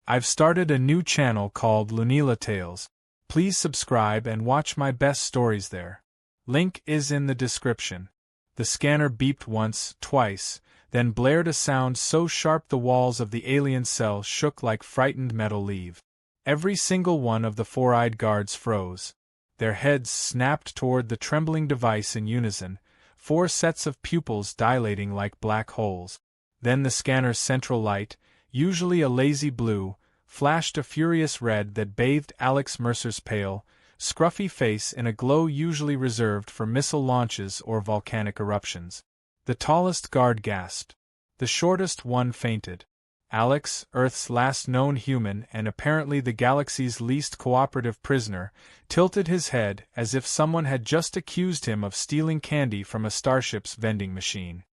I've started a new channel called Lunila Tales. Please subscribe and watch my best stories there. Link is in the description. The scanner beeped once, twice, then blared a sound so sharp the walls of the alien cell shook like frightened metal leaves. Every single one of the four-eyed guards froze. Their heads snapped toward the trembling device in unison, 4 sets of pupils dilating like black holes. Then the scanner's central light, usually a lazy blue, flashed a furious red that bathed Alex Mercer's pale, scruffy face in a glow usually reserved for missile launches or volcanic eruptions. The tallest guard gasped. The shortest one fainted. Alex, Earth's last known human and apparently the galaxy's least cooperative prisoner, tilted his head as if someone had just accused him of stealing candy from a starship's vending machine.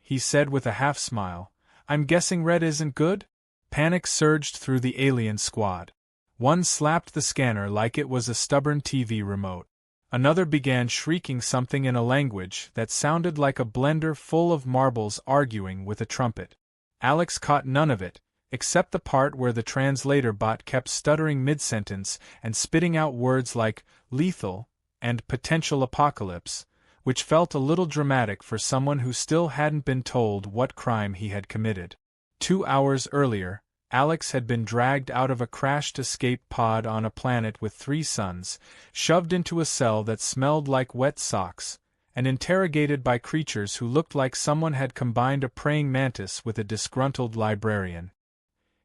He said with a half-smile, "I'm guessing red isn't good?" Panic surged through the alien squad. One slapped the scanner like it was a stubborn TV remote. Another began shrieking something in a language that sounded like a blender full of marbles arguing with a trumpet. Alex caught none of it, except the part where the translator bot kept stuttering mid-sentence and spitting out words like lethal and potential apocalypse, which felt a little dramatic for someone who still hadn't been told what crime he had committed. 2 hours earlier, Alex had been dragged out of a crashed escape pod on a planet with 3 suns, shoved into a cell that smelled like wet socks, and interrogated by creatures who looked like someone had combined a praying mantis with a disgruntled librarian.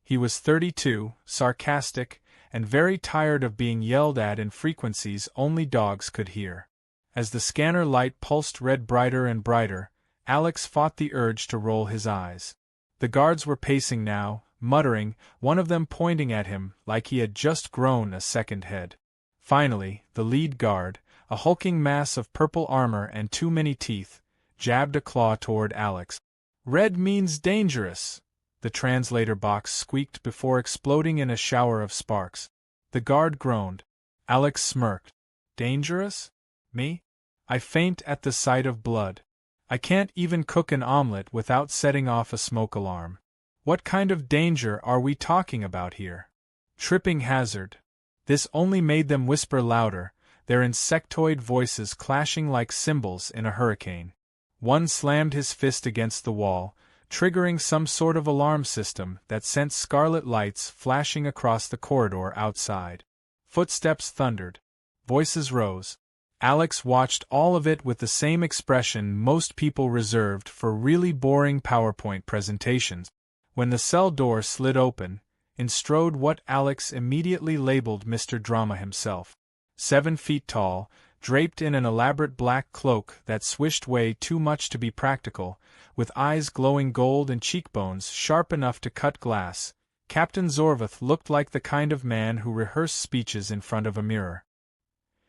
He was 32, sarcastic, and very tired of being yelled at in frequencies only dogs could hear. As the scanner light pulsed red brighter and brighter, Alex fought the urge to roll his eyes. The guards were pacing now, muttering, one of them pointing at him like he had just grown a second head. Finally, the lead guard, a hulking mass of purple armor and too many teeth, jabbed a claw toward Alex. "Red means dangerous," the translator box squeaked before exploding in a shower of sparks. The guard groaned. Alex smirked. "Dangerous? Me? I faint at the sight of blood. I can't even cook an omelet without setting off a smoke alarm. What kind of danger are we talking about here? Tripping hazard." This only made them whisper louder, their insectoid voices clashing like cymbals in a hurricane. One slammed his fist against the wall, triggering some sort of alarm system that sent scarlet lights flashing across the corridor outside. Footsteps thundered. Voices rose. Alex watched all of it with the same expression most people reserved for really boring PowerPoint presentations. When the cell door slid open, in strode what Alex immediately labeled Mr. Drama himself. 7 feet tall, draped in an elaborate black cloak that swished way too much to be practical, with eyes glowing gold and cheekbones sharp enough to cut glass, Captain Zorvath looked like the kind of man who rehearsed speeches in front of a mirror.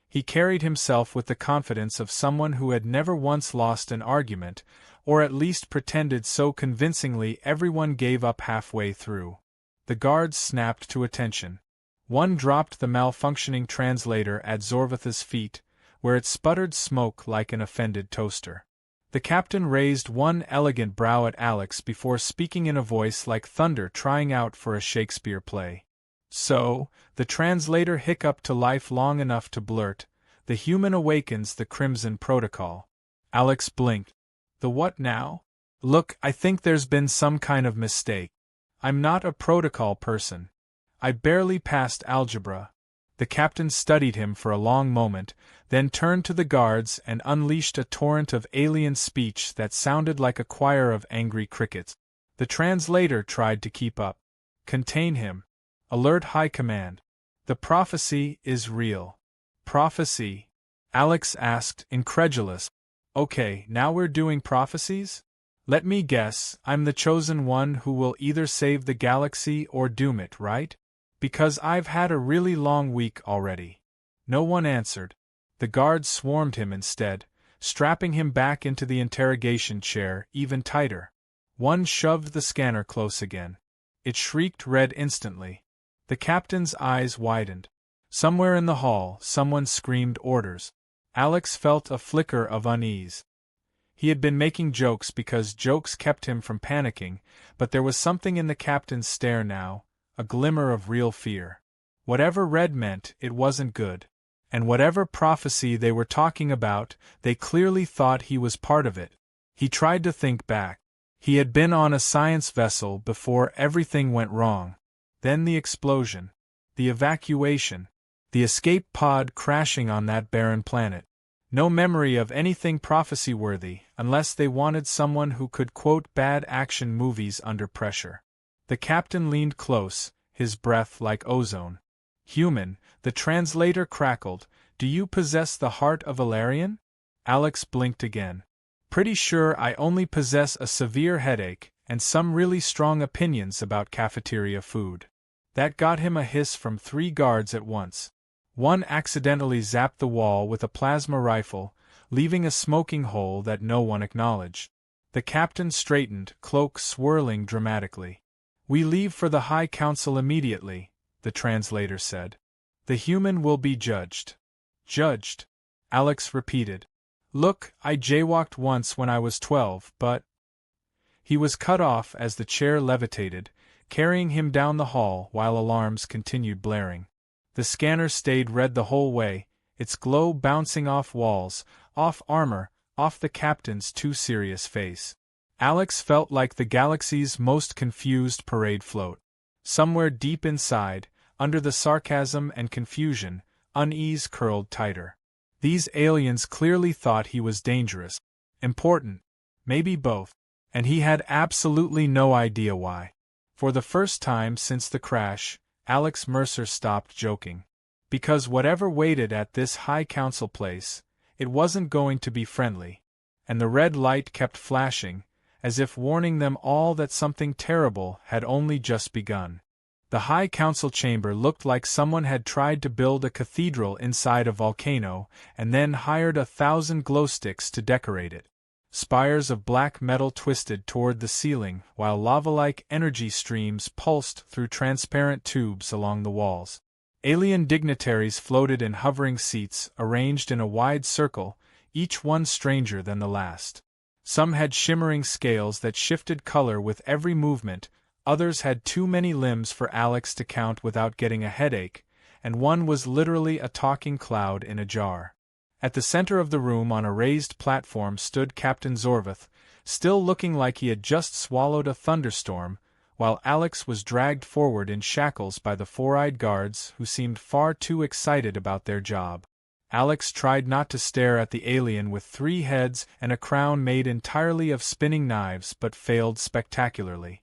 He carried himself with the confidence of someone who had never once lost an argument, or at least pretended so convincingly everyone gave up halfway through. The guards snapped to attention. One dropped the malfunctioning translator at Zorvath's feet, where it sputtered smoke like an offended toaster. The captain raised one elegant brow at Alex before speaking in a voice like thunder trying out for a Shakespeare play. "So," the translator hiccuped to life long enough to blurt, "the human awakens the Crimson Protocol." Alex blinked. "The what now?" "Look, I think there's been some kind of mistake. I'm not a protocol person. I barely passed algebra." The captain studied him for a long moment, then turned to the guards and unleashed a torrent of alien speech that sounded like a choir of angry crickets. The translator tried to keep up. "Contain him. Alert High Command. The prophecy is real." "Prophecy?" Alex asked, incredulous. "Okay, now we're doing prophecies? Let me guess, I'm the chosen one who will either save the galaxy or doom it, right? Because I've had a really long week already." No one answered. The guards swarmed him instead, strapping him back into the interrogation chair even tighter. One shoved the scanner close again. It shrieked red instantly. The captain's eyes widened. Somewhere in the hall, someone screamed orders. Alex felt a flicker of unease. He had been making jokes because jokes kept him from panicking, but there was something in the captain's stare now, a glimmer of real fear. Whatever red meant, it wasn't good. And whatever prophecy they were talking about, they clearly thought he was part of it. He tried to think back. He had been on a science vessel before everything went wrong. Then the explosion. The evacuation. The escape pod crashing on that barren planet. No memory of anything prophecy-worthy, unless they wanted someone who could quote bad action movies under pressure. The captain leaned close, his breath like ozone. Human, the translator crackled, do you possess the heart of Valerian? Alex blinked again. Pretty sure I only possess a severe headache, and some really strong opinions about cafeteria food. That got him a hiss from 3 guards at once. One accidentally zapped the wall with a plasma rifle, leaving a smoking hole that no one acknowledged. The captain straightened, cloak swirling dramatically. We leave for the High Council immediately, the translator said. The human will be judged. Judged? Alex repeated. Look, I jaywalked once when I was 12, but… He was cut off as the chair levitated, carrying him down the hall while alarms continued blaring. The scanner stayed red the whole way, its glow bouncing off walls, off armor, off the captain's too serious face. Alex felt like the galaxy's most confused parade float. Somewhere deep inside, under the sarcasm and confusion, unease curled tighter. These aliens clearly thought he was dangerous, important, maybe both, and he had absolutely no idea why. For the first time since the crash, Alex Mercer stopped joking. Because whatever waited at this High Council place, it wasn't going to be friendly. And the red light kept flashing, as if warning them all that something terrible had only just begun. The High Council chamber looked like someone had tried to build a cathedral inside a volcano and then hired 1,000 glowsticks to decorate it. Spires of black metal twisted toward the ceiling while lava-like energy streams pulsed through transparent tubes along the walls. Alien dignitaries floated in hovering seats arranged in a wide circle, each one stranger than the last. Some had shimmering scales that shifted color with every movement, others had too many limbs for Alex to count without getting a headache, and one was literally a talking cloud in a jar. At the center of the room on a raised platform stood Captain Zorvath, still looking like he had just swallowed a thunderstorm, while Alex was dragged forward in shackles by the 4-eyed guards who seemed far too excited about their job. Alex tried not to stare at the alien with 3 heads and a crown made entirely of spinning knives but failed spectacularly.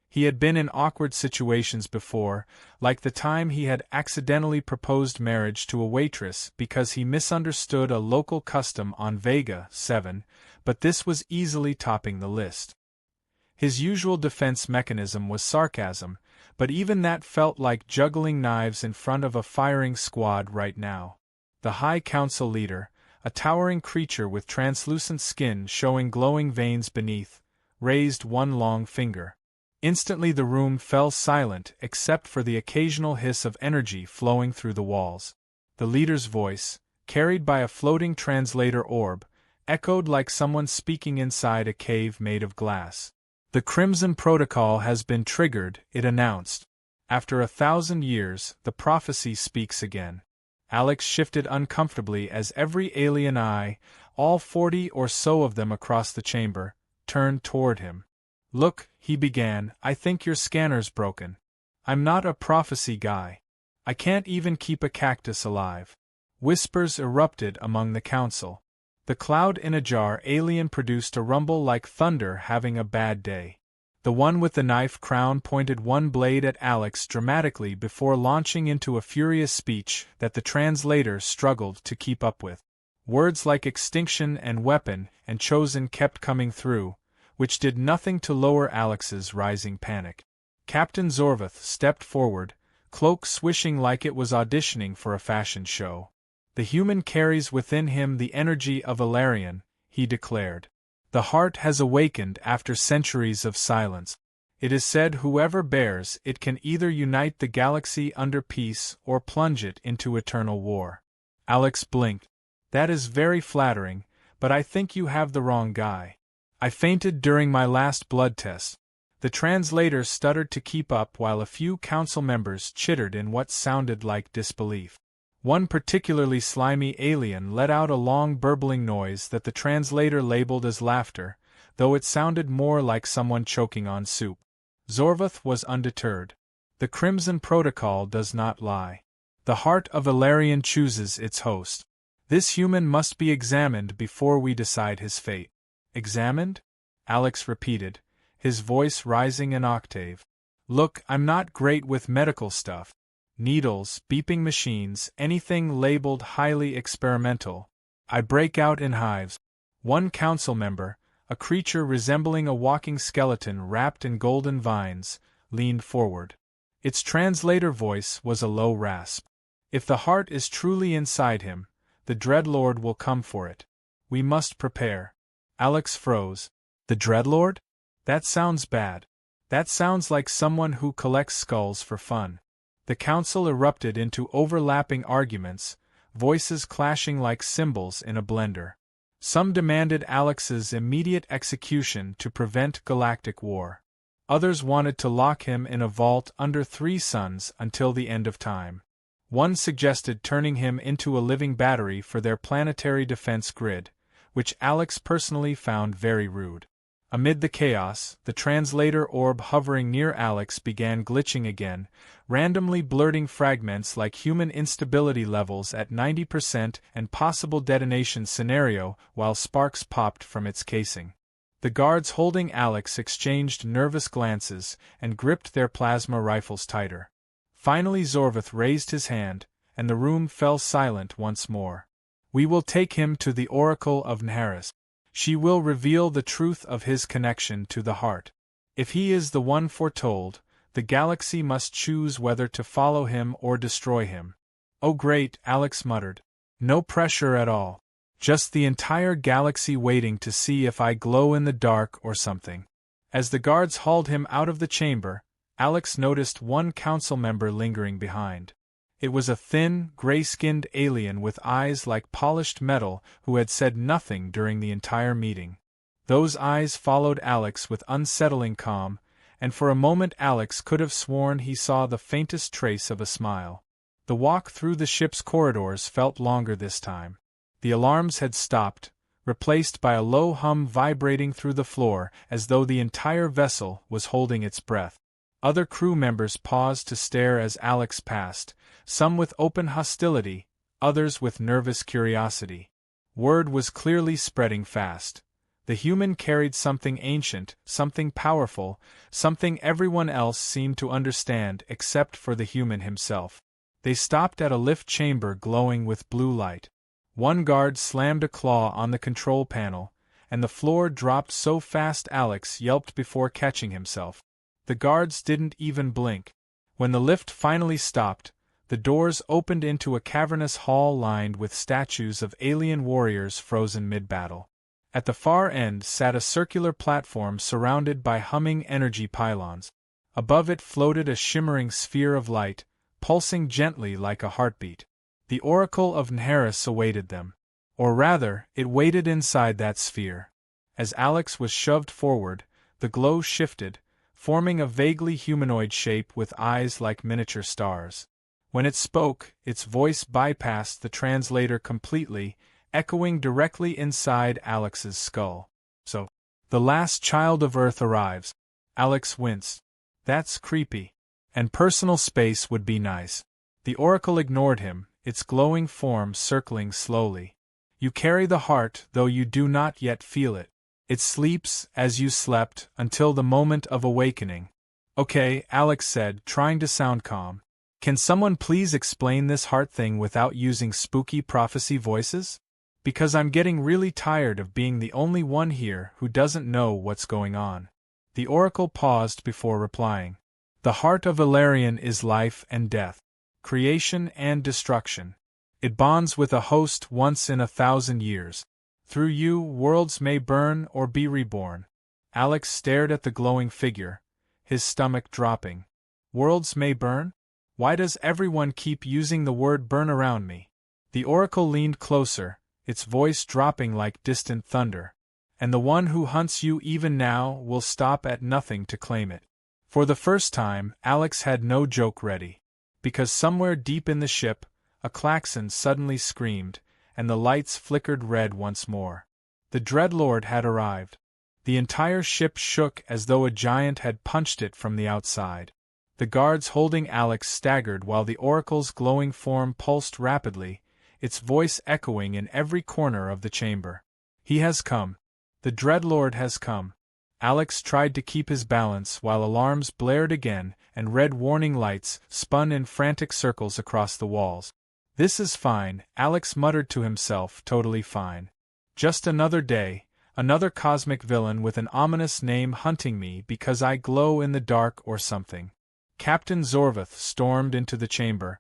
He had been in awkward situations before, like the time he had accidentally proposed marriage to a waitress because he misunderstood a local custom on Vega 7, but this was easily topping the list. His usual defense mechanism was sarcasm, but even that felt like juggling knives in front of a firing squad right now. The High Council leader, a towering creature with translucent skin showing glowing veins beneath, raised one long finger. Instantly the room fell silent except for the occasional hiss of energy flowing through the walls. The leader's voice, carried by a floating translator orb, echoed like someone speaking inside a cave made of glass. The Crimson Protocol has been triggered, it announced. After 1,000 years, the prophecy speaks again. Alex shifted uncomfortably as every alien eye, all 40 or so of them across the chamber, turned toward him. Look, he began, I think your scanner's broken. I'm not a prophecy guy. I can't even keep a cactus alive. Whispers erupted among the council. The cloud in a jar alien produced a rumble like thunder having a bad day. The one with the knife crown pointed one blade at Alex dramatically before launching into a furious speech that the translator struggled to keep up with. Words like extinction and weapon and chosen kept coming through, which did nothing to lower Alex's rising panic. Captain Zorvath stepped forward, cloak swishing like it was auditioning for a fashion show. The human carries within him the energy of Valerian, he declared. The heart has awakened after centuries of silence. It is said whoever bears it can either unite the galaxy under peace or plunge it into eternal war. Alex blinked. That is very flattering, but I think you have the wrong guy. I fainted during my last blood test. The translator stuttered to keep up while a few council members chittered in what sounded like disbelief. One particularly slimy alien let out a long burbling noise that the translator labeled as laughter, though it sounded more like someone choking on soup. Zorvath was undeterred. The Crimson Protocol does not lie. The heart of Ilarion chooses its host. This human must be examined before we decide his fate. Examined? Alex repeated, his voice rising an octave. Look, I'm not great with medical stuff. Needles, beeping machines, anything labeled highly experimental. I break out in hives. One council member, a creature resembling a walking skeleton wrapped in golden vines, leaned forward. Its translator voice was a low rasp. If the heart is truly inside him, the Dreadlord will come for it. We must prepare. Alex froze. The Dreadlord? That sounds bad. That sounds like someone who collects skulls for fun. The council erupted into overlapping arguments, voices clashing like cymbals in a blender. Some demanded Alex's immediate execution to prevent galactic war. Others wanted to lock him in a vault under 3 suns until the end of time. One suggested turning him into a living battery for their planetary defense grid, which Alex personally found very rude. Amid the chaos, the translator orb hovering near Alex began glitching again, randomly blurting fragments like human instability levels at 90% and possible detonation scenario while sparks popped from its casing. The guards holding Alex exchanged nervous glances and gripped their plasma rifles tighter. Finally Zorvath raised his hand, and the room fell silent once more. We will take him to the Oracle of Nharis. She will reveal the truth of his connection to the heart. If he is the one foretold, the galaxy must choose whether to follow him or destroy him. Oh great, Alex muttered. No pressure at all. Just the entire galaxy waiting to see if I glow in the dark or something. As the guards hauled him out of the chamber, Alex noticed one council member lingering behind. It was a thin, gray-skinned alien with eyes like polished metal who had said nothing during the entire meeting. Those eyes followed Alex with unsettling calm, and for a moment Alex could have sworn he saw the faintest trace of a smile. The walk through the ship's corridors felt longer this time. The alarms had stopped, replaced by a low hum vibrating through the floor as though the entire vessel was holding its breath. Other crew members paused to stare as Alex passed, some with open hostility, others with nervous curiosity. Word was clearly spreading fast. The human carried something ancient, something powerful, something everyone else seemed to understand except for the human himself. They stopped at a lift chamber glowing with blue light. One guard slammed a claw on the control panel, and the floor dropped so fast Alex yelped before catching himself. The guards didn't even blink. When the lift finally stopped, the doors opened into a cavernous hall lined with statues of alien warriors frozen mid-battle. At the far end sat a circular platform surrounded by humming energy pylons. Above it floated a shimmering sphere of light, pulsing gently like a heartbeat. The Oracle of Nharis awaited them. Or rather, it waited inside that sphere. As Alex was shoved forward, the glow shifted, forming a vaguely humanoid shape with eyes like miniature stars. When it spoke, its voice bypassed the translator completely, echoing directly inside Alex's skull. So, the last child of Earth arrives. Alex winced. That's creepy. And personal space would be nice. The Oracle ignored him, its glowing form circling slowly. You carry the heart, though you do not yet feel it. It sleeps, as you slept, until the moment of awakening. Okay, Alex said, trying to sound calm. Can someone please explain this heart thing without using spooky prophecy voices? Because I'm getting really tired of being the only one here who doesn't know what's going on. The Oracle paused before replying. The heart of Ilarion is life and death, creation and destruction. It bonds with a host once in 1,000 years. Through you, worlds may burn or be reborn. Alex stared at the glowing figure, his stomach dropping. Worlds may burn? Why does everyone keep using the word burn around me? The Oracle leaned closer, its voice dropping like distant thunder. and the one who hunts you even now will stop at nothing to claim it. For the first time, Alex had no joke ready. Because somewhere deep in the ship, a klaxon suddenly screamed, and the lights flickered red once more. The Dreadlord had arrived. The entire ship shook as though a giant had punched it from the outside. The guards holding Alex staggered while the oracle's glowing form pulsed rapidly, its voice echoing in every corner of the chamber. He has come. The Dreadlord has come. Alex tried to keep his balance while alarms blared again and red warning lights spun in frantic circles across the walls. This is fine, Alex muttered to himself, totally fine. Just another day, another cosmic villain with an ominous name hunting me because I glow in the dark or something. Captain Zorvath stormed into the chamber,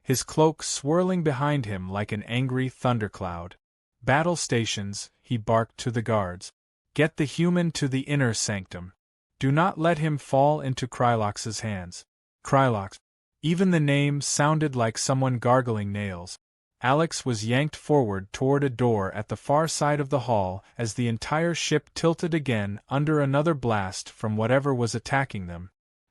his cloak swirling behind him like an angry thundercloud. Battle stations, he barked to the guards. Get the human to the inner sanctum. Do not let him fall into Krylox's hands. Krylox. Even the name sounded like someone gargling nails. Alex was yanked forward toward a door at the far side of the hall as the entire ship tilted again under another blast from whatever was attacking them.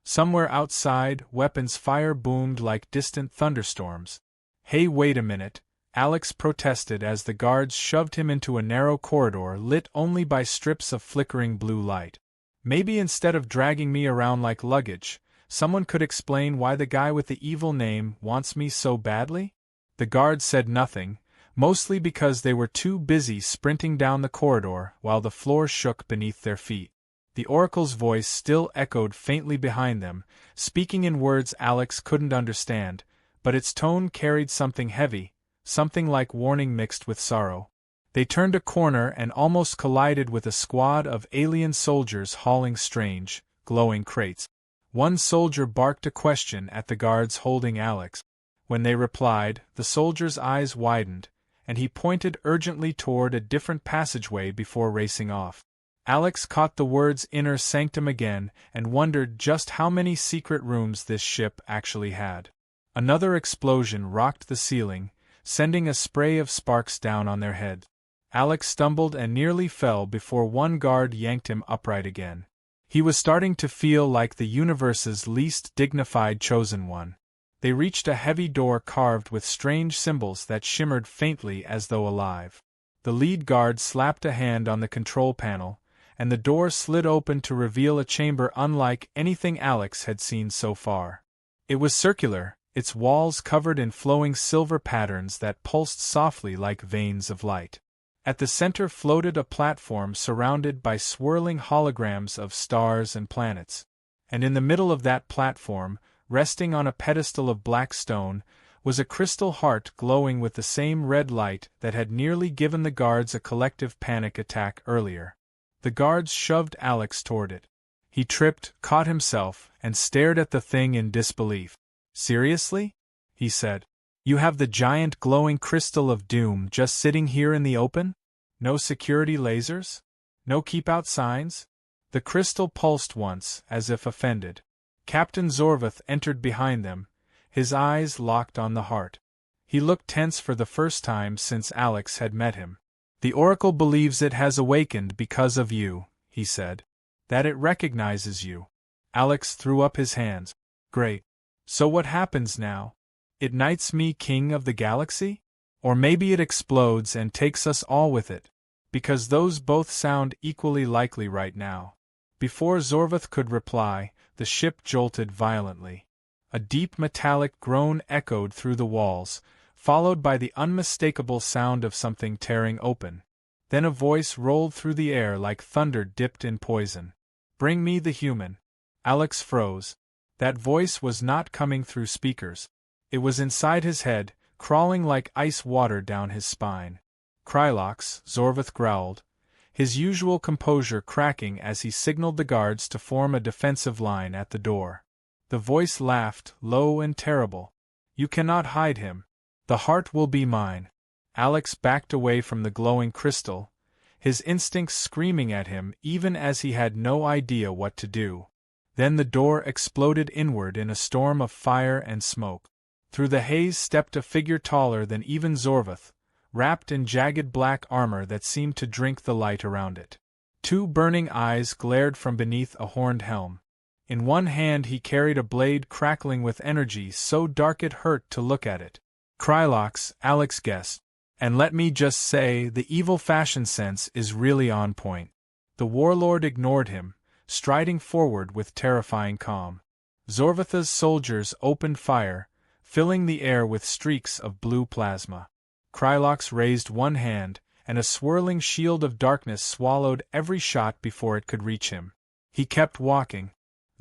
Somewhere outside, weapons fire boomed like distant thunderstorms. Hey, wait a minute, Alex protested as the guards shoved him into a narrow corridor lit only by strips of flickering blue light. Maybe instead of dragging me around like luggage, someone could explain why the guy with the evil name wants me so badly? The guards said nothing, mostly because they were too busy sprinting down the corridor while the floor shook beneath their feet. The oracle's voice still echoed faintly behind them, speaking in words Alex couldn't understand, but its tone carried something heavy, something like warning mixed with sorrow. They turned a corner and almost collided with a squad of alien soldiers hauling strange, glowing crates. One soldier barked a question at the guards holding Alex. When they replied, the soldier's eyes widened, and he pointed urgently toward a different passageway before racing off. Alex caught the words inner sanctum again and wondered just how many secret rooms this ship actually had. Another explosion rocked the ceiling, sending a spray of sparks down on their heads. Alex stumbled and nearly fell before one guard yanked him upright again. He was starting to feel like the universe's least dignified chosen one. They reached a heavy door carved with strange symbols that shimmered faintly as though alive. The lead guard slapped a hand on the control panel, and the door slid open to reveal a chamber unlike anything Alex had seen so far. It was circular, its walls covered in flowing silver patterns that pulsed softly like veins of light. At the center floated a platform surrounded by swirling holograms of stars and planets. And in the middle of that platform, resting on a pedestal of black stone, was a crystal heart glowing with the same red light that had nearly given the guards a collective panic attack earlier. The guards shoved Alex toward it. He tripped, caught himself, and stared at the thing in disbelief. Seriously? He said. You have the giant glowing crystal of doom just sitting here in the open? No security lasers? No keep-out signs? The crystal pulsed once, as if offended. Captain Zorvath entered behind them, his eyes locked on the heart. He looked tense for the first time since Alex had met him. The Oracle believes it has awakened because of you, he said. That it recognizes you. Alex threw up his hands. Great. So what happens now? It knights me king of the galaxy? Or maybe it explodes and takes us all with it. Because those both sound equally likely right now. Before Zorvath could reply, the ship jolted violently. A deep metallic groan echoed through the walls, followed by the unmistakable sound of something tearing open. Then a voice rolled through the air like thunder dipped in poison. Bring me the human. Alex froze. That voice was not coming through speakers. It was inside his head, crawling like ice water down his spine. Krylox, Zorvath growled, his usual composure cracking as he signaled the guards to form a defensive line at the door. The voice laughed, low and terrible. You cannot hide him. The heart will be mine. Alex backed away from the glowing crystal, his instincts screaming at him even as he had no idea what to do. Then the door exploded inward in a storm of fire and smoke. Through the haze stepped a figure taller than even Zorvath, wrapped in jagged black armor that seemed to drink the light around it. Two burning eyes glared from beneath a horned helm. In one hand he carried a blade crackling with energy so dark it hurt to look at it. Krylox, Alex guessed. And let me just say, the evil fashion sense is really on point. The warlord ignored him, striding forward with terrifying calm. Zorvatha's soldiers opened fire, filling the air with streaks of blue plasma. Krylox raised one hand, and a swirling shield of darkness swallowed every shot before it could reach him. He kept walking.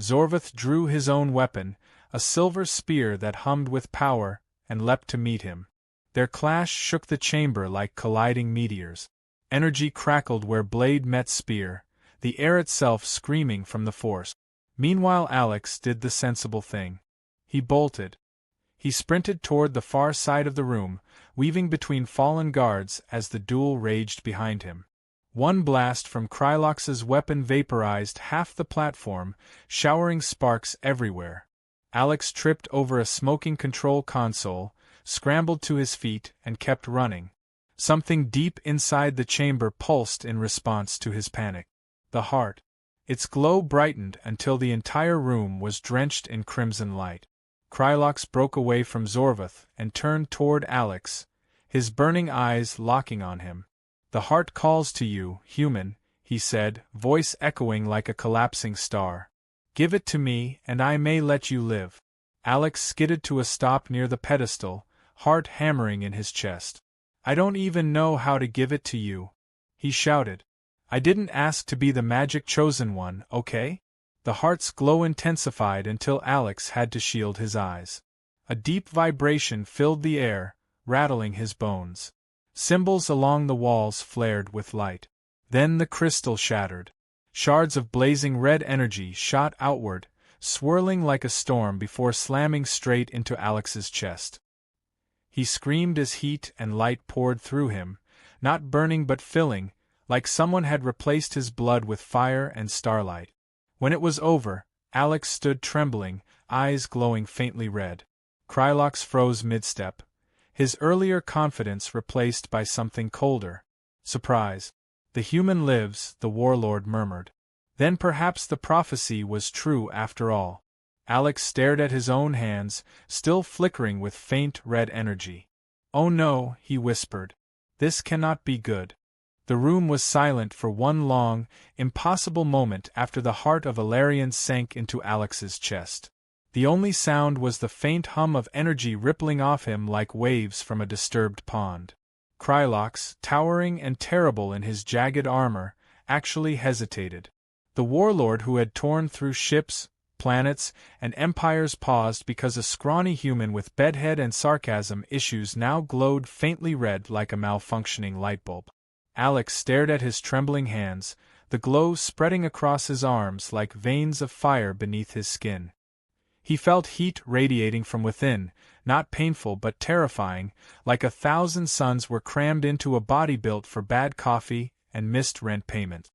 Zorvath drew his own weapon, a silver spear that hummed with power, and leapt to meet him. Their clash shook the chamber like colliding meteors. Energy crackled where blade met spear, the air itself screaming from the force. Meanwhile Alex did the sensible thing. He bolted. He sprinted toward the far side of the room, weaving between fallen guards as the duel raged behind him. One blast from Krylox's weapon vaporized half the platform, showering sparks everywhere. Alex tripped over a smoking control console, scrambled to his feet, and kept running. Something deep inside the chamber pulsed in response to his panic. The heart. Its glow brightened until the entire room was drenched in crimson light. Krylox broke away from Zorvath and turned toward Alex, his burning eyes locking on him. "The heart calls to you, human," he said, voice echoing like a collapsing star. "Give it to me, and I may let you live." Alex skidded to a stop near the pedestal, heart hammering in his chest. "I don't even know how to give it to you," he shouted. "I didn't ask to be the magic chosen one, okay?" The heart's glow intensified until Alex had to shield his eyes. A deep vibration filled the air, rattling his bones. Symbols along the walls flared with light. Then the crystal shattered. Shards of blazing red energy shot outward, swirling like a storm before slamming straight into Alex's chest. He screamed as heat and light poured through him, not burning but filling, like someone had replaced his blood with fire and starlight. When it was over, Alex stood trembling, eyes glowing faintly red. Krylox froze mid-step, his earlier confidence replaced by something colder. Surprise. "The human lives," the warlord murmured. Then perhaps the prophecy was true after all. Alex stared at his own hands, still flickering with faint red energy. "Oh no," he whispered. "This cannot be good." The room was silent for one long, impossible moment after the heart of Alarion sank into Alex's chest. The only sound was the faint hum of energy rippling off him like waves from a disturbed pond. Krylox, towering and terrible in his jagged armor, actually hesitated. The warlord who had torn through ships, planets, and empires paused because a scrawny human with bedhead and sarcasm issues now glowed faintly red like a malfunctioning light bulb. Alex stared at his trembling hands, the glow spreading across his arms like veins of fire beneath his skin. He felt heat radiating from within, not painful but terrifying, like 1,000 suns were crammed into a body built for bad coffee and missed rent payment.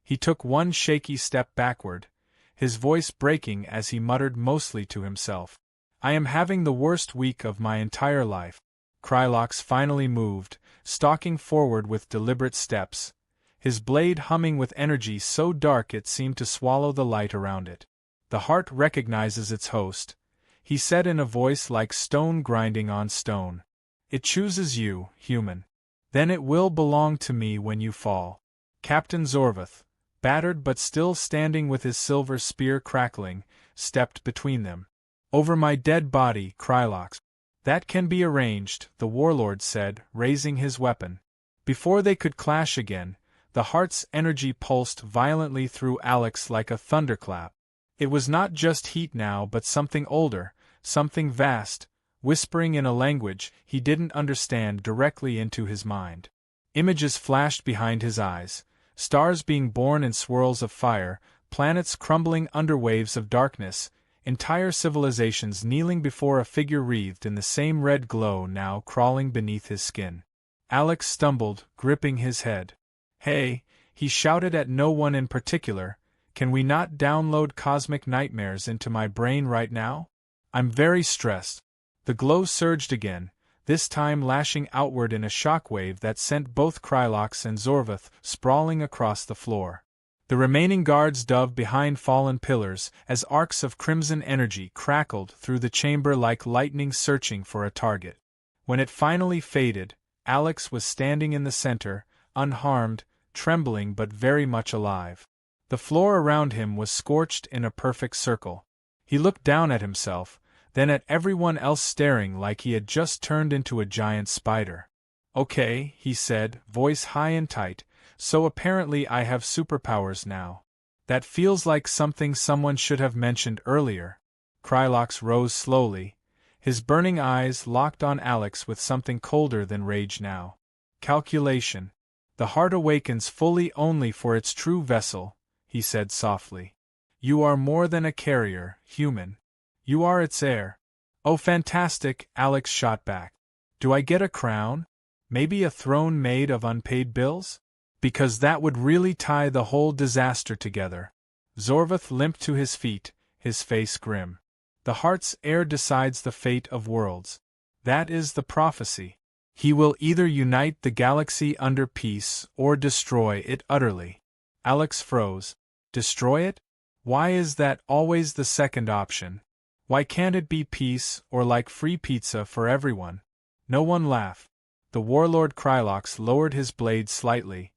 He took one shaky step backward, his voice breaking as he muttered mostly to himself. "I am having the worst week of my entire life." Krylox finally moved, stalking forward with deliberate steps, his blade humming with energy so dark it seemed to swallow the light around it. "The heart recognizes its host," he said in a voice like stone grinding on stone. "It chooses you, human. Then it will belong to me when you fall." Captain Zorvath, battered but still standing with his silver spear crackling, stepped between them. "Over my dead body, Krylox." "That can be arranged," the warlord said, raising his weapon. Before they could clash again, the heart's energy pulsed violently through Alex like a thunderclap. It was not just heat now but something older, something vast, whispering in a language he didn't understand directly into his mind. Images flashed behind his eyes, stars being born in swirls of fire, planets crumbling under waves of darkness, entire civilizations kneeling before a figure wreathed in the same red glow now crawling beneath his skin. Alex stumbled, gripping his head. "Hey," he shouted at no one in particular, "can we not download cosmic nightmares into my brain right now? I'm very stressed." The glow surged again, this time lashing outward in a shockwave that sent both Krylox and Zorvath sprawling across the floor. The remaining guards dove behind fallen pillars as arcs of crimson energy crackled through the chamber like lightning searching for a target. When it finally faded, Alex was standing in the center, unharmed, trembling but very much alive. The floor around him was scorched in a perfect circle. He looked down at himself, then at everyone else staring like he had just turned into a giant spider. "Okay," he said, voice high and tight, "so apparently I have superpowers now. That feels like something someone should have mentioned earlier." Krylox rose slowly, his burning eyes locked on Alex with something colder than rage now. "Calculation. The heart awakens fully only for its true vessel," he said softly. "You are more than a carrier, human. You are its heir." "Oh, fantastic," Alex shot back. "Do I get a crown? Maybe a throne made of unpaid bills? Because that would really tie the whole disaster together." Zorvath limped to his feet, his face grim. "The heart's heir decides the fate of worlds. That is the prophecy. He will either unite the galaxy under peace or destroy it utterly." Alex froze. "Destroy it? Why is that always the second option? Why can't it be peace or like free pizza for everyone?" No one laughed. The warlord Krylox lowered his blade slightly,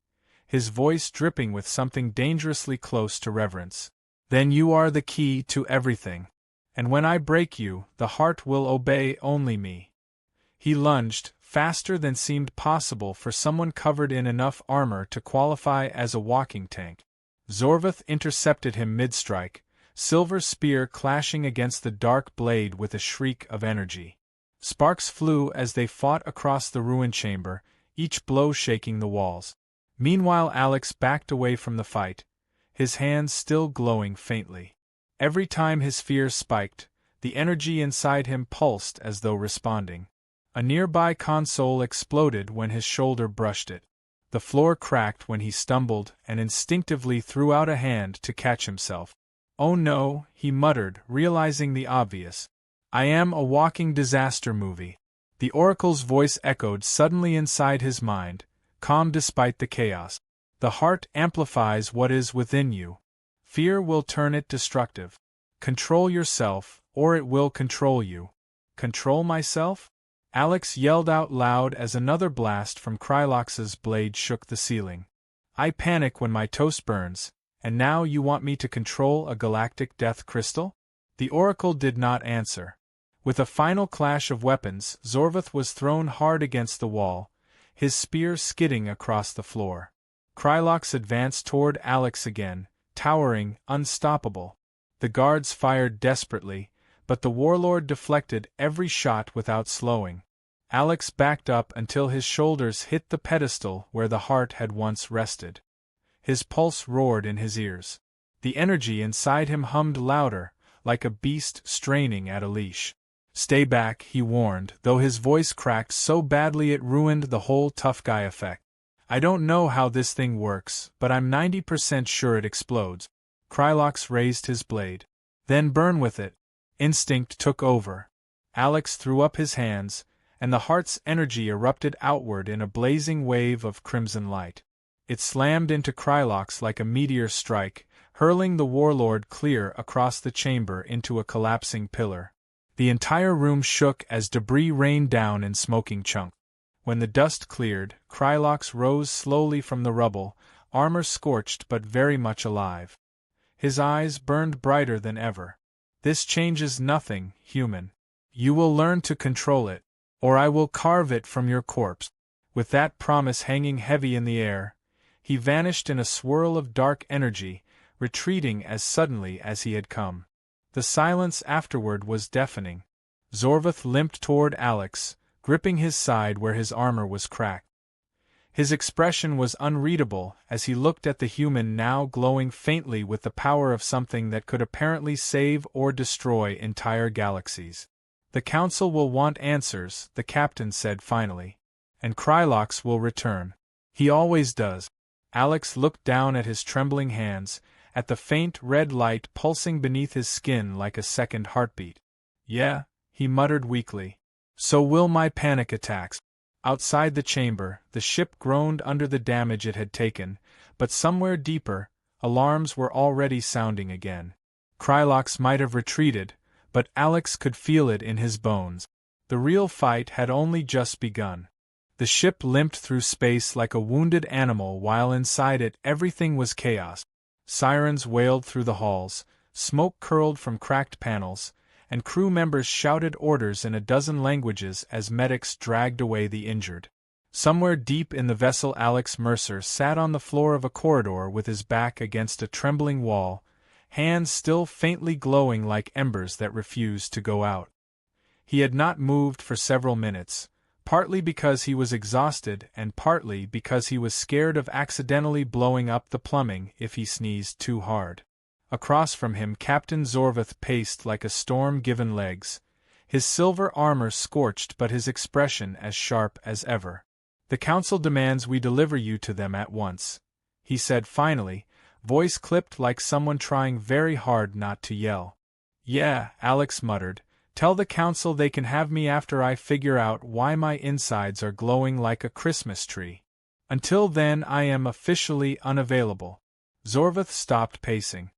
his voice dripping with something dangerously close to reverence. "Then you are the key to everything. And when I break you, the heart will obey only me." He lunged, faster than seemed possible for someone covered in enough armor to qualify as a walking tank. Zorvath intercepted him mid-strike, silver spear clashing against the dark blade with a shriek of energy. Sparks flew as they fought across the ruined chamber, each blow shaking the walls. Meanwhile Alex backed away from the fight, his hands still glowing faintly. Every time his fear spiked, the energy inside him pulsed as though responding. A nearby console exploded when his shoulder brushed it. The floor cracked when he stumbled and instinctively threw out a hand to catch himself. "Oh no," he muttered, realizing the obvious. "I am a walking disaster movie." The Oracle's voice echoed suddenly inside his mind, calm despite the chaos. "The heart amplifies what is within you. Fear will turn it destructive. Control yourself, or it will control you." "Control myself?" Alex yelled out loud as another blast from Krylox's blade shook the ceiling. "I panic when my toast burns, and now you want me to control a galactic death crystal?" The Oracle did not answer. With a final clash of weapons, Zorvath was thrown hard against the wall, his spear skidding across the floor. Krylox advanced toward Alex again, towering, unstoppable. The guards fired desperately, but the warlord deflected every shot without slowing. Alex backed up until his shoulders hit the pedestal where the heart had once rested. His pulse roared in his ears. The energy inside him hummed louder, like a beast straining at a leash. "Stay back," he warned, though his voice cracked so badly it ruined the whole tough guy effect. "I don't know how this thing works, but I'm 90% sure it explodes." Krylox raised his blade. "Then burn with it." Instinct took over. Alex threw up his hands, and the heart's energy erupted outward in a blazing wave of crimson light. It slammed into Krylox like a meteor strike, hurling the warlord clear across the chamber into a collapsing pillar. The entire room shook as debris rained down in smoking chunks. When the dust cleared, Krylox rose slowly from the rubble, armor scorched but very much alive. His eyes burned brighter than ever. "This changes nothing, human. You will learn to control it, or I will carve it from your corpse." With that promise hanging heavy in the air, he vanished in a swirl of dark energy, retreating as suddenly as he had come. The silence afterward was deafening. Zorvath limped toward Alex, gripping his side where his armor was cracked. His expression was unreadable as he looked at the human now glowing faintly with the power of something that could apparently save or destroy entire galaxies. "The Council will want answers," the captain said finally. "And Krylox will return. He always does." Alex looked down at his trembling hands, at the faint red light pulsing beneath his skin like a second heartbeat. "Yeah," he muttered weakly. So will my panic attacks. Outside the chamber, the ship groaned under the damage it had taken, but somewhere deeper, alarms were already sounding again. Krylox might have retreated, but Alex could feel it in his bones. The real fight had only just begun. The ship limped through space like a wounded animal while inside it everything was chaos. Sirens wailed through the halls, smoke curled from cracked panels, and crew members shouted orders in a dozen languages as medics dragged away the injured. Somewhere deep in the vessel Alex Mercer sat on the floor of a corridor with his back against a trembling wall, hands still faintly glowing like embers that refused to go out. He had not moved for several minutes, partly because he was exhausted and partly because he was scared of accidentally blowing up the plumbing if he sneezed too hard. Across from him Captain Zorvath paced like a storm given legs, his silver armor scorched but his expression as sharp as ever. "The Council demands we deliver you to them at once," he said finally, voice clipped like someone trying very hard not to yell. "Yeah," Alex muttered, "tell the Council they can have me after I figure out why my insides are glowing like a Christmas tree. Until then I am officially unavailable." Zorvath stopped pacing.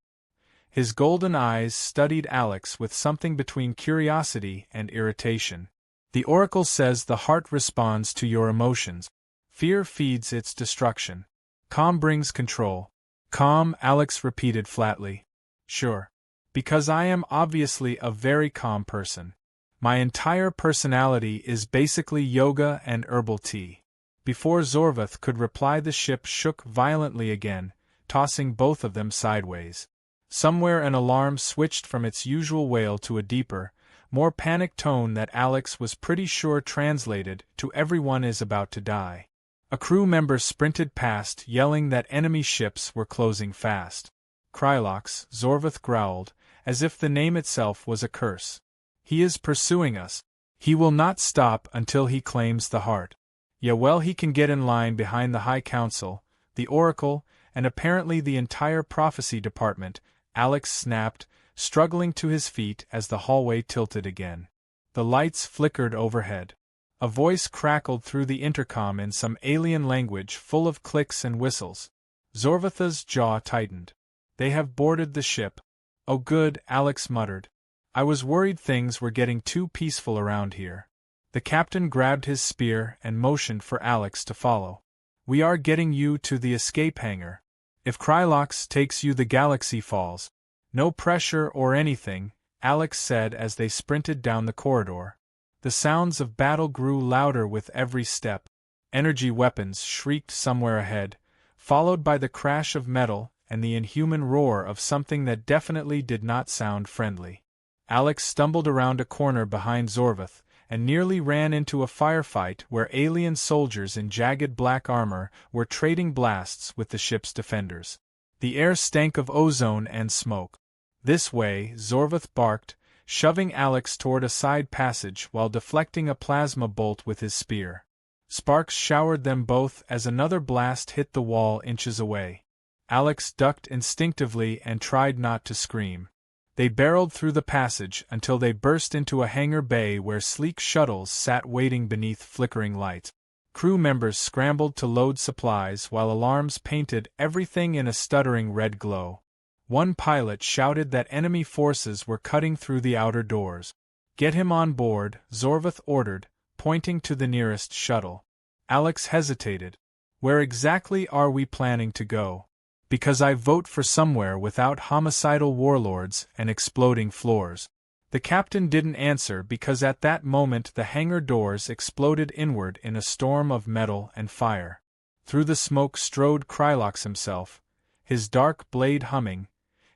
His golden eyes studied Alex with something between curiosity and irritation. "The Oracle says the heart responds to your emotions. Fear feeds its destruction. Calm brings control." "Calm," Alex repeated flatly. "Sure. Because I am obviously a very calm person. My entire personality is basically yoga and herbal tea." Before Zorvath could reply the ship shook violently again, tossing both of them sideways. Somewhere an alarm switched from its usual wail to a deeper, more panicked tone that Alex was pretty sure translated to "everyone is about to die." A crew member sprinted past yelling that enemy ships were closing fast. "Krylox," Zorvath growled, as if the name itself was a curse. "He is pursuing us. He will not stop until he claims the heart. Yeah, well, he can get in line behind the High Council, the Oracle, and apparently the entire prophecy department," Alex snapped, struggling to his feet as the hallway tilted again. The lights flickered overhead. A voice crackled through the intercom in some alien language full of clicks and whistles. Zorvath's jaw tightened. "They have boarded the ship." "Oh good," Alex muttered. "I was worried things were getting too peaceful around here." The captain grabbed his spear and motioned for Alex to follow. "We are getting you to the escape hangar. If Krylox takes you, the galaxy falls." "No pressure or anything," Alex said as they sprinted down the corridor. The sounds of battle grew louder with every step. Energy weapons shrieked somewhere ahead, followed by the crash of metal and the inhuman roar of something that definitely did not sound friendly. Alex stumbled around a corner behind Zorvath and nearly ran into a firefight where alien soldiers in jagged black armor were trading blasts with the ship's defenders. The air stank of ozone and smoke. "This way," Zorvath barked, shoving Alex toward a side passage while deflecting a plasma bolt with his spear. Sparks showered them both as another blast hit the wall inches away. Alex ducked instinctively and tried not to scream. They barreled through the passage until they burst into a hangar bay where sleek shuttles sat waiting beneath flickering lights. Crew members scrambled to load supplies while alarms painted everything in a stuttering red glow. One pilot shouted that enemy forces were cutting through the outer doors. "Get him on board," Zorvath ordered, pointing to the nearest shuttle. Alex hesitated. "Where exactly are we planning to go? Because I vote for somewhere without homicidal warlords and exploding floors." The captain didn't answer because at that moment the hangar doors exploded inward in a storm of metal and fire. Through the smoke strode Krylox himself, his dark blade humming,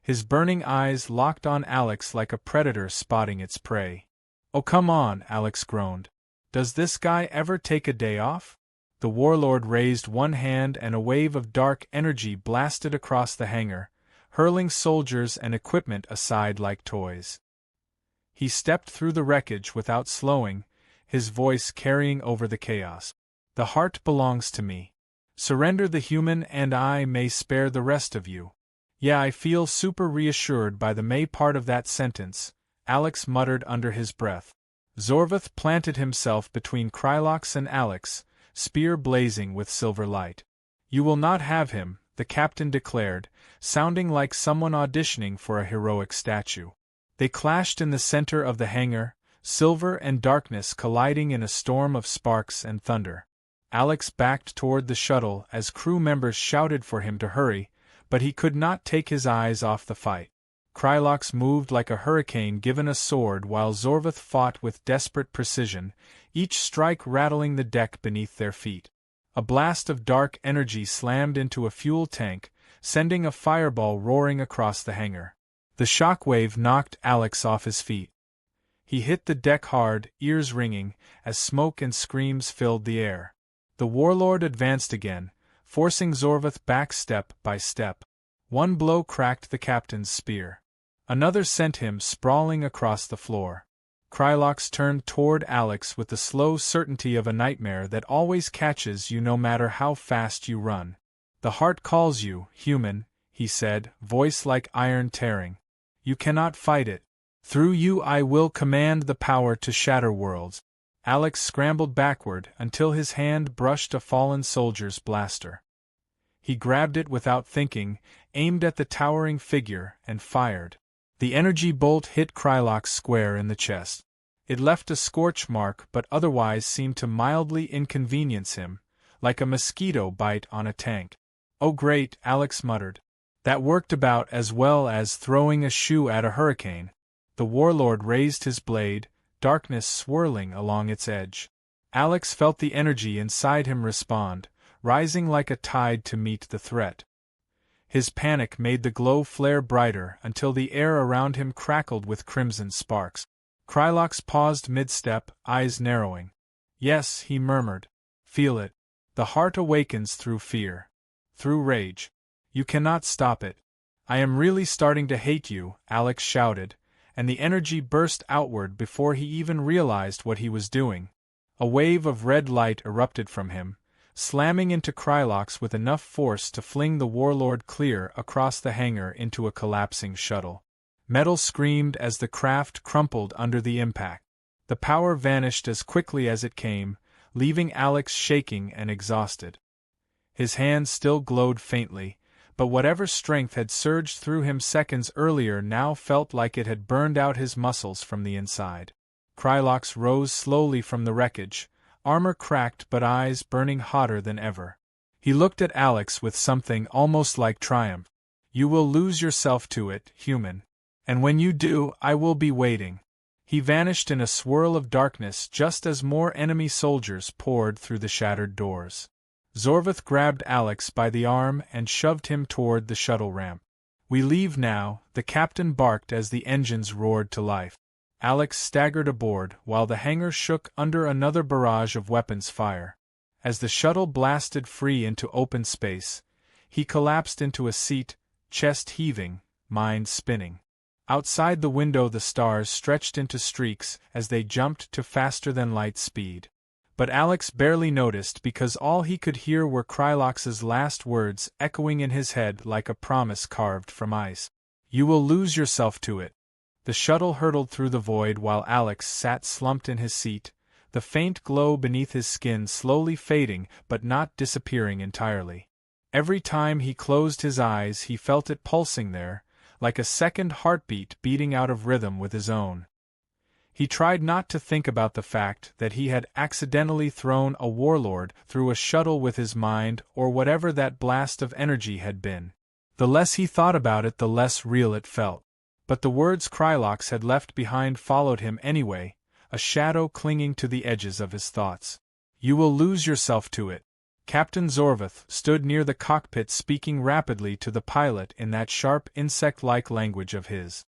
his burning eyes locked on Alex like a predator spotting its prey. "Oh come on," Alex groaned. "Does this guy ever take a day off?" The warlord raised one hand and a wave of dark energy blasted across the hangar, hurling soldiers and equipment aside like toys. He stepped through the wreckage without slowing, his voice carrying over the chaos. "The heart belongs to me. Surrender the human and I may spare the rest of you." "Yeah, I feel super reassured by the may part of that sentence," Alex muttered under his breath. Zorvath planted himself between Krylox and Alex, spear blazing with silver light. "You will not have him," the captain declared, sounding like someone auditioning for a heroic statue. They clashed in the center of the hangar, silver and darkness colliding in a storm of sparks and thunder. Alex backed toward the shuttle as crew members shouted for him to hurry, but he could not take his eyes off the fight. Krylox moved like a hurricane given a sword while Zorvath fought with desperate precision, each strike rattling the deck beneath their feet. A blast of dark energy slammed into a fuel tank, sending a fireball roaring across the hangar. The shockwave knocked Alex off his feet. He hit the deck hard, ears ringing, as smoke and screams filled the air. The warlord advanced again, forcing Zorvath back step by step. One blow cracked the captain's spear. Another sent him sprawling across the floor. Krylox turned toward Alex with the slow certainty of a nightmare that always catches you no matter how fast you run. "The heart calls you, human," he said, voice like iron tearing. "You cannot fight it. Through you I will command the power to shatter worlds." Alex scrambled backward until his hand brushed a fallen soldier's blaster. He grabbed it without thinking, aimed at the towering figure, and fired. The energy bolt hit Krylox square in the chest. It left a scorch mark but otherwise seemed to mildly inconvenience him, like a mosquito bite on a tank. "Oh great," Alex muttered. "That worked about as well as throwing a shoe at a hurricane." The warlord raised his blade, darkness swirling along its edge. Alex felt the energy inside him respond, rising like a tide to meet the threat. His panic made the glow flare brighter until the air around him crackled with crimson sparks. Krylox paused mid-step, eyes narrowing. "Yes," he murmured. "Feel it. The heart awakens through fear. Through rage. You cannot stop it." "I am really starting to hate you," Alex shouted, and the energy burst outward before he even realized what he was doing. A wave of red light erupted from him, slamming into Krylox with enough force to fling the warlord clear across the hangar into a collapsing shuttle. Metal screamed as the craft crumpled under the impact. The power vanished as quickly as it came, leaving Alex shaking and exhausted. His hands still glowed faintly, but whatever strength had surged through him seconds earlier now felt like it had burned out his muscles from the inside. Krylox rose slowly from the wreckage, armor cracked but eyes burning hotter than ever. He looked at Alex with something almost like triumph. "You will lose yourself to it, human. And when you do, I will be waiting." He vanished in a swirl of darkness just as more enemy soldiers poured through the shattered doors. Zorvath grabbed Alex by the arm and shoved him toward the shuttle ramp. "We leave now," the captain barked as the engines roared to life. Alex staggered aboard while the hangar shook under another barrage of weapons fire. As the shuttle blasted free into open space, he collapsed into a seat, chest heaving, mind spinning. Outside the window the stars stretched into streaks as they jumped to faster-than-light speed. But Alex barely noticed because all he could hear were Krylox's last words echoing in his head like a promise carved from ice. "You will lose yourself to it." The shuttle hurtled through the void while Alex sat slumped in his seat, the faint glow beneath his skin slowly fading but not disappearing entirely. Every time he closed his eyes he felt it pulsing there, like a second heartbeat beating out of rhythm with his own. He tried not to think about the fact that he had accidentally thrown a warlord through a shuttle with his mind or whatever that blast of energy had been. The less he thought about it, the less real it felt. But the words Krylox had left behind followed him anyway, a shadow clinging to the edges of his thoughts. "You will lose yourself to it." Captain Zorvath stood near the cockpit speaking rapidly to the pilot in that sharp insect-like language of his.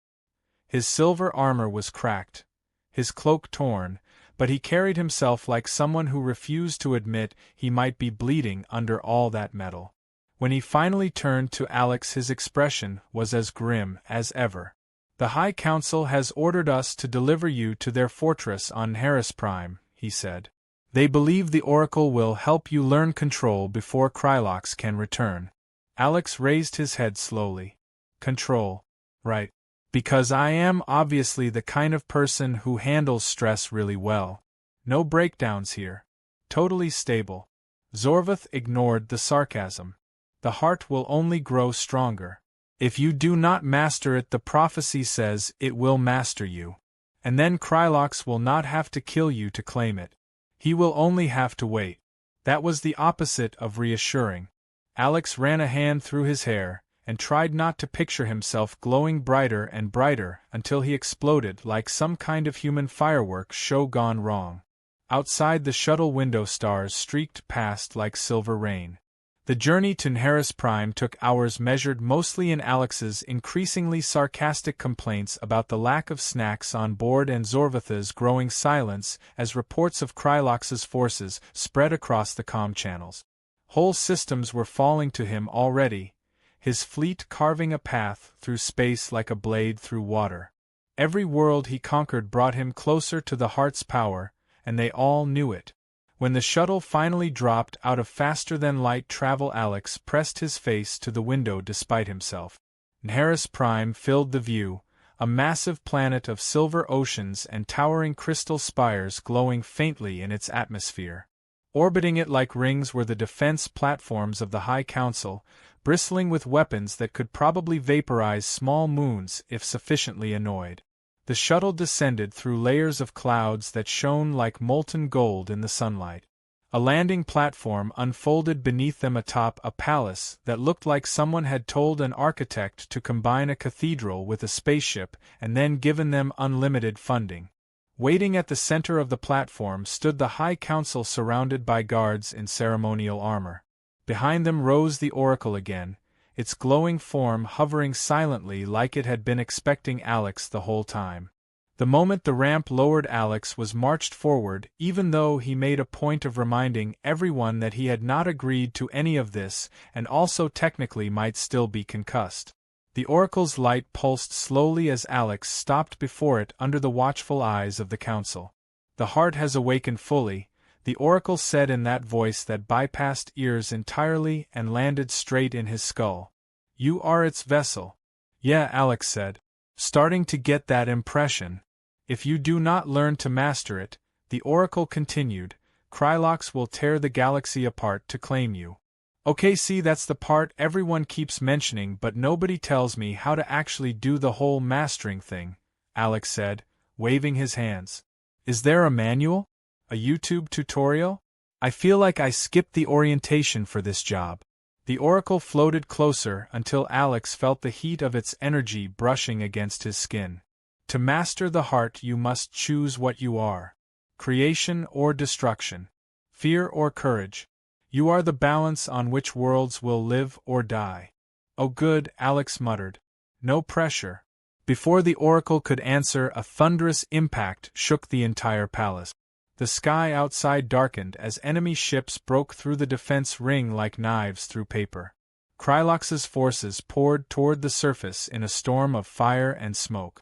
His silver armor was cracked, his cloak torn, but he carried himself like someone who refused to admit he might be bleeding under all that metal. When he finally turned to Alex, his expression was as grim as ever. "The High Council has ordered us to deliver you to their fortress on Harris Prime," he said. "They believe the Oracle will help you learn control before Krylox can return." Alex raised his head slowly. "Control. Right. Because I am obviously the kind of person who handles stress really well. No breakdowns here. Totally stable. Zorvath ignored the sarcasm. The heart will only grow stronger. If you do not master it, the prophecy says it will master you. And then Krylox will not have to kill you to claim it. He will only have to wait. That was the opposite of reassuring. Alex ran a hand through his hair, and tried not to picture himself glowing brighter and brighter until he exploded like some kind of human fireworks show gone wrong. Outside the shuttle window, stars streaked past like silver rain. The journey to Nharis Prime took hours, measured mostly in Alex's increasingly sarcastic complaints about the lack of snacks on board and Zorvath's growing silence as reports of Krylox's forces spread across the comm channels. Whole systems were falling to him already, his fleet carving a path through space like a blade through water. Every world he conquered brought him closer to the heart's power, and they all knew it. When the shuttle finally dropped out of faster-than-light travel, Alex pressed his face to the window despite himself. Nharis Prime filled the view, a massive planet of silver oceans and towering crystal spires glowing faintly in its atmosphere. Orbiting it like rings were the defense platforms of the High Council, bristling with weapons that could probably vaporize small moons if sufficiently annoyed. The shuttle descended through layers of clouds that shone like molten gold in the sunlight. A landing platform unfolded beneath them atop a palace that looked like someone had told an architect to combine a cathedral with a spaceship and then given them unlimited funding. Waiting at the center of the platform stood the High Council, surrounded by guards in ceremonial armor. Behind them rose the Oracle again, its glowing form hovering silently like it had been expecting Alex the whole time. The moment the ramp lowered, Alex was marched forward, even though he made a point of reminding everyone that he had not agreed to any of this and also technically might still be concussed. The Oracle's light pulsed slowly as Alex stopped before it under the watchful eyes of the Council. "The heart has awakened fully," the Oracle said in that voice that bypassed ears entirely and landed straight in his skull. "You are its vessel." "Yeah," Alex said, starting to get that impression. "If you do not learn to master it," the Oracle continued, "Krylox will tear the galaxy apart to claim you." "Okay, see, that's the part everyone keeps mentioning, but nobody tells me how to actually do the whole mastering thing," Alex said, waving his hands. "Is there a manual? A YouTube tutorial? I feel like I skipped the orientation for this job." The Oracle floated closer until Alex felt the heat of its energy brushing against his skin. "To master the heart, you must choose what you are. Creation or destruction. Fear or courage. You are the balance on which worlds will live or die." "Oh good," Alex muttered. "No pressure." Before the Oracle could answer, a thunderous impact shook the entire palace. The sky outside darkened as enemy ships broke through the defense ring like knives through paper. Krylox's forces poured toward the surface in a storm of fire and smoke.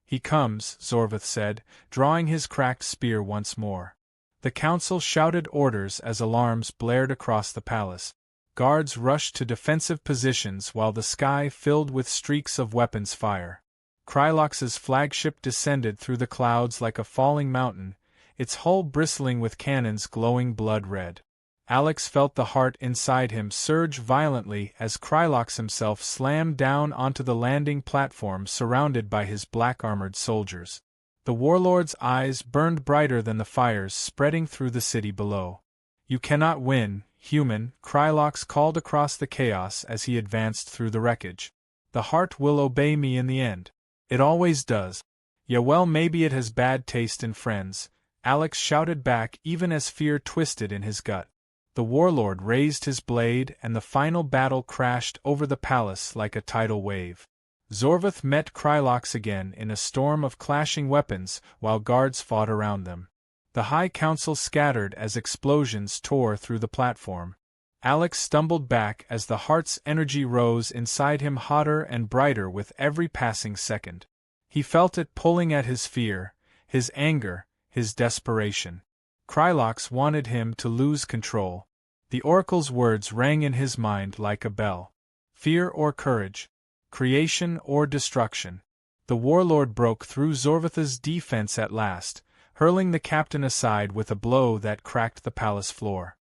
"He comes," Zorvath said, drawing his cracked spear once more. The Council shouted orders as alarms blared across the palace. Guards rushed to defensive positions while the sky filled with streaks of weapons fire. Krylox's flagship descended through the clouds like a falling mountain, its hull bristling with cannons glowing blood red. Alex felt the heart inside him surge violently as Krylox himself slammed down onto the landing platform surrounded by his black-armored soldiers. The warlord's eyes burned brighter than the fires spreading through the city below. "You cannot win, human," Krylox called across the chaos as he advanced through the wreckage. "The heart will obey me in the end. It always does." "Yeah, well, maybe it has bad taste in friends," Alex shouted back even as fear twisted in his gut. The warlord raised his blade and the final battle crashed over the palace like a tidal wave. Zorvath met Krylox again in a storm of clashing weapons while guards fought around them. The High Council scattered as explosions tore through the platform. Alex stumbled back as the heart's energy rose inside him hotter and brighter with every passing second. He felt it pulling at his fear, his anger, his desperation. Krylox wanted him to lose control. The Oracle's words rang in his mind like a bell. Fear or courage. Creation or destruction. The warlord broke through Zorvatha's defense at last, hurling the captain aside with a blow that cracked the palace floor.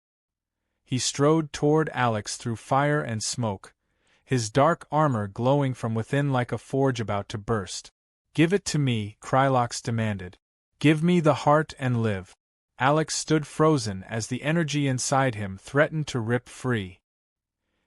He strode toward Alex through fire and smoke, his dark armor glowing from within like a forge about to burst. "Give it to me," Krylox demanded. "Give me the heart and live." Alex stood frozen as the energy inside him threatened to rip free.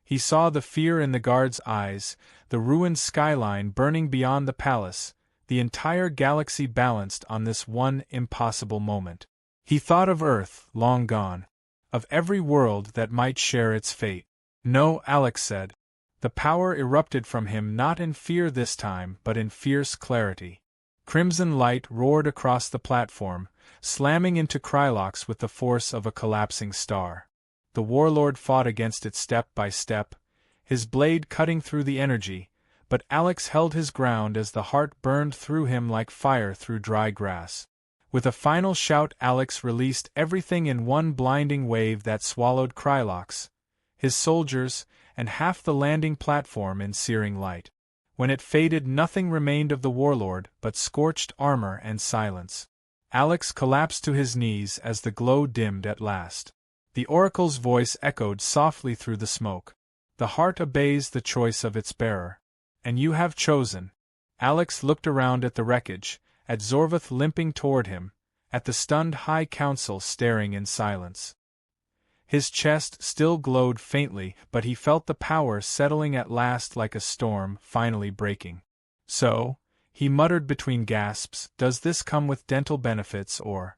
He saw the fear in the guard's eyes, the ruined skyline burning beyond the palace, the entire galaxy balanced on this one impossible moment. He thought of Earth, long gone, of every world that might share its fate. "No," Alex said. The power erupted from him not in fear this time but in fierce clarity. Crimson light roared across the platform, slamming into Krylox with the force of a collapsing star. The warlord fought against it step by step, his blade cutting through the energy, but Alex held his ground as the heart burned through him like fire through dry grass. With a final shout, Alex released everything in one blinding wave that swallowed Krylox, his soldiers, and half the landing platform in searing light. When it faded, nothing remained of the warlord but scorched armor and silence. Alex collapsed to his knees as the glow dimmed at last. The oracle's voice echoed softly through the smoke. "The heart obeys the choice of its bearer. And you have chosen." Alex looked around at the wreckage, at Zorvath limping toward him, at the stunned High Council staring in silence. His chest still glowed faintly, but he felt the power settling at last like a storm finally breaking. "So," he muttered between gasps, "does this come with dental benefits or—"